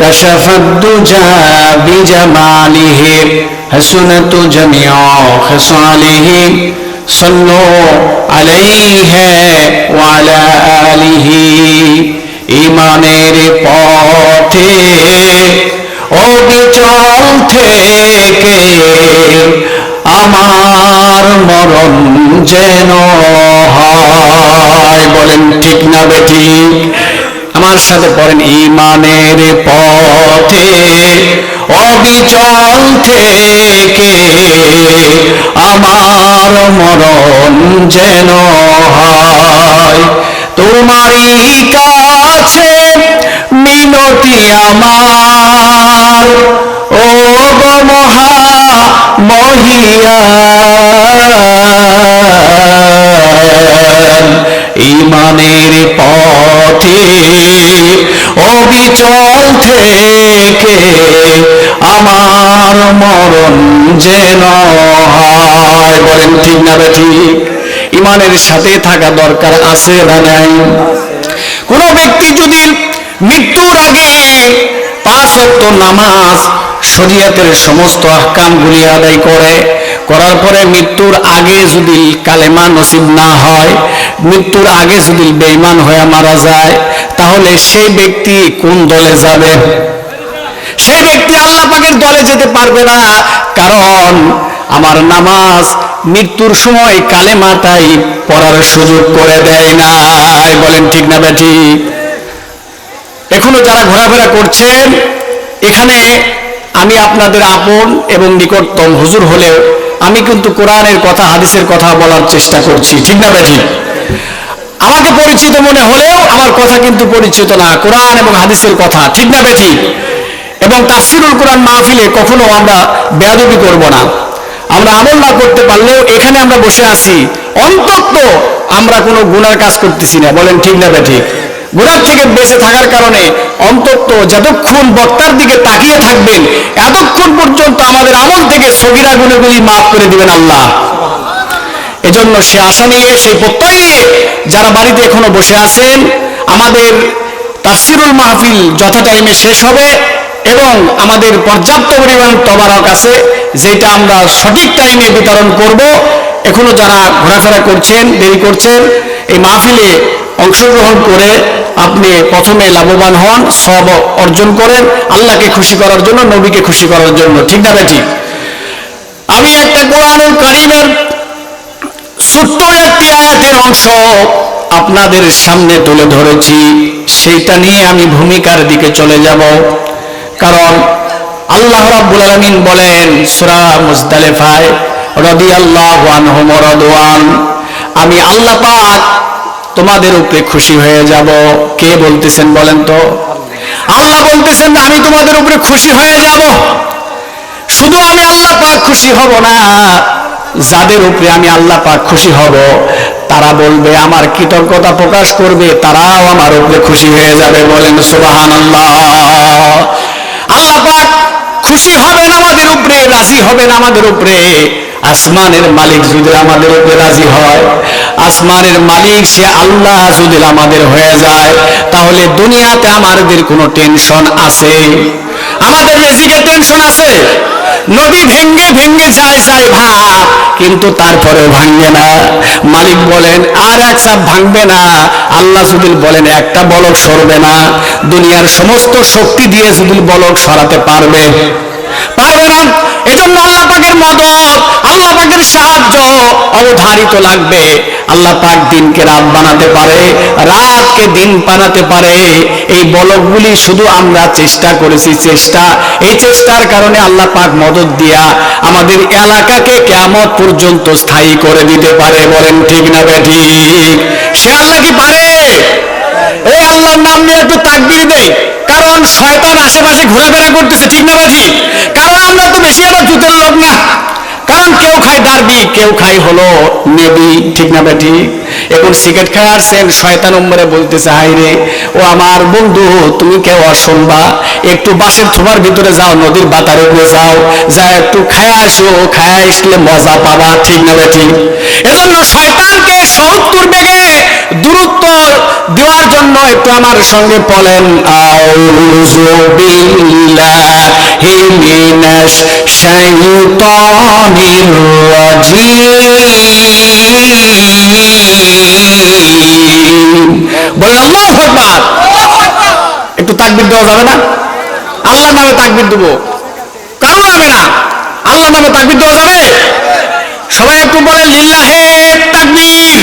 কাশাফাদ দুজা বিজামালিহি হাসুনাতু জামিউ খিসালিহি সাল্লু আলাইহি ওয়া আলা আলিহি। ঈমানের পথে অবিচল থেকে আমার মরণ যেন হয়। বলেন ঠিক না বেঠিক? আমার সাথে পড়েন, ঈমানের পথে অবিচল থেকে আমার মরণ যেন হয়। তোমারই কাছে মিনতি আমার, ও গো মহা মহিয়ান। ঈমানের পথে অবিচল থেকে আমার মরণ যেন হয়। বলেন ঠিক না বেঠিক? ঈমানের সাথে থাকা দরকার আছে না নাই? কোন ব্যক্তি যদি মৃত্যুর আগে 5 ওয়াক্ত নামাজ, শরীয়তের সমস্ত আহকামগুলি আদায় করার পরে মৃত্যুর আগে যদি কালেমা নসিব না হয়, মৃত্যুর আগে যদি বেঈমান হয়ে মারা যায়, তাহলে সেই ব্যক্তি কোন দলে যাবে? সেই ব্যক্তি আল্লাহ পাকের দলে যেতে পারবে না। কারণ আমার নামাজ মৃত্যুর সময় কালেমাটাই পড়ার সুযোগ করে দেয় না। বলেন ঠিক না বেঠিক? এখনো যারা ঘোরাফেরা করছেন, এখানে আমি আপনাদের আপন এবং নিকটতম হুজুর হলেও আমি কিন্তু কোরআনের কথা, হাদিসের কথা বলার চেষ্টা করছি। ঠিক না বেঠিক? আমাকে পরিচিত মনে হলেও আমার কথা কিন্তু পরিচিত না, কোরআন এবং হাদিসের কথা। ঠিক না বেঠিক? এবং তাফসীরুল কোরআন মাহফিলে কখনো আমরা বেয়াদবি করব না। আমরা আমল না করতে পারলেও এখানে আমরা বসে আছি, অন্তত আমরা কোনো গুনার কাজ করতেছি না। বলেন ঠিক না বেঠিক? গুনাহ থেকে বেঁচে থাকার কারণে অন্তত যতক্ষণ বক্তার দিকে তাকিয়ে থাকবেন, এতক্ষণ পর্যন্ত আমাদের আমল থেকে সগীরা গুনাহগুলি মাফ করে দিবেন আল্লাহ। এজন্য সে আশা নিয়ে, সেই প্রত্যয় নিয়ে যারা বাড়িতে এখনো বসে আছেন, আমাদের তাফসীরুল মাহফিল যথা টাইমে শেষ হবে এবং আমাদের পর্যাপ্ত পরিমাণ তবারক আছে, যেটা আমরা সঠিক টাইমে বিতরণ করব। এখনো যারা ঘোরাফেরা করছেন, দেরি করছেন, এই মাহফিলে অংশগ্রহণ করে আপনি প্রথমে লাভবান হন, সওয়াব অর্জন করেন, আল্লাহকে খুশি করার জন্য, নবীকে খুশি করার জন্য। ঠিক না বেঠিক? আমি একটা কোরআনুল কারীমের ছোট্ট একটি আয়াতের অংশ আপনাদের সামনে তুলে ধরেছি, সেইটা নিয়ে আমি ভূমিকার দিকে চলে যাব। কারণ আল্লাহ রাব্বুল আলামিন বলেন সূরা মুজদালিফায়, রাদিয়াল্লাহু আনহুম ওয়া রাদওয়ান, আমি আল্লাহ পাক তোমাদের উপরে খুশি হয়ে যাব। কে বলতেছেন বলেন তো? আল্লাহ বলতেছেন আমি তোমাদের উপরে খুশি হয়ে যাব। শুধু আমি আল্লাহ পাক খুশি হব না, যাদের উপরে আমি আল্লাহ পাক খুশি হব তারা বলবে, আমার কৃতজ্ঞতা প্রকাশ করবে, তারাও আমার উপরে খুশি হয়ে যাবে। বলেন সুবহানাল্লাহ। আল্লাহ পাক খুশি হবেন আমাদের উপরে, রাজি হবেন আমাদের উপরে। আসমানের মালিক যদি আমাদের উপরে রাজি হয়, আসমানের মালিক সে আল্লাহ যদি আমাদের হয়ে যায়, তাহলে দুনিয়াতে আমাদের কোনো টেনশন আছে? আমাদের রিজিকে টেনশন আছে? নদী ভেঙ্গে ভেঙ্গে যায় ভাত, কিন্তু তারপরেও ভাঙবে না। মালিক বলেন আর এক চাপ ভাঙবে না। আল্লাহ যদি বলেন একটা বলক সরবে না। দুনিয়ার সমস্ত শক্তি দিয়ে যদি বলক সরাতে পারবে না। এজন্য আল্লাহ পাকের মদদ, আল্লাহ পাকের সাহায্য অবধারিত লাগবে। আল্লাহ পাক দিনকে রাত বানাতে পারে, রাতকে দিন বানাতে পারে। এই বলকগুলি শুধু আমরা চেষ্টা করেছি, এই চেষ্টার কারণে আল্লাহ পাক মদদ দিয়া আমাদের এলাকাকে কিয়ামত পর্যন্ত স্থায়ী করে দিতে পারে। বলেন ঠিক না বেঠিক? সে আল্লাহ কি পারে? এই আল্লাহর নাম নিয়ে একটু তাকবীর দেয়, কারণ শয়তান আশেপাশে ঘোরাফেরা করতেছে। ঠিক না বেঠিক? কারণ আমরা তো বেশি একটা জুতের লোক না। কারণ কেউ খায় ডারবি, কেউ খায় হলো নেবি। ঠিক না বেঠিক? এখন সিগারেট খায় আসছেন, শয়তান উম্মরে বলতেছে, হাই রে ও আমার বন্ধু, তুমি কেউ শুনবা, একটু বাঁশের থোপার ভিতরে যাও, নদীর বাতারে গিয়ে যাও, যা একটু খায় আসো, খায় আসলে মজা পাবা, ঠিক না ঠিক? এজন্য শয়তানকে ৭০ বেগে দূরত্ব দেওয়ার জন্য একটু আমার সঙ্গে বলেন, আউযু বিল্লাহি মিনাশ শাইতানির রাজিম। বলেন আল্লাহু আকবার। একটু তাকবীর দেওয়া যাবে না? আল্লাহর নামে তাকবীর দেবো, কারো নামে না, আল্লাহর নামে তাকবীর দেওয়া যাবে? সবাই একটু বলেন লিল্লাহে তাকবীর।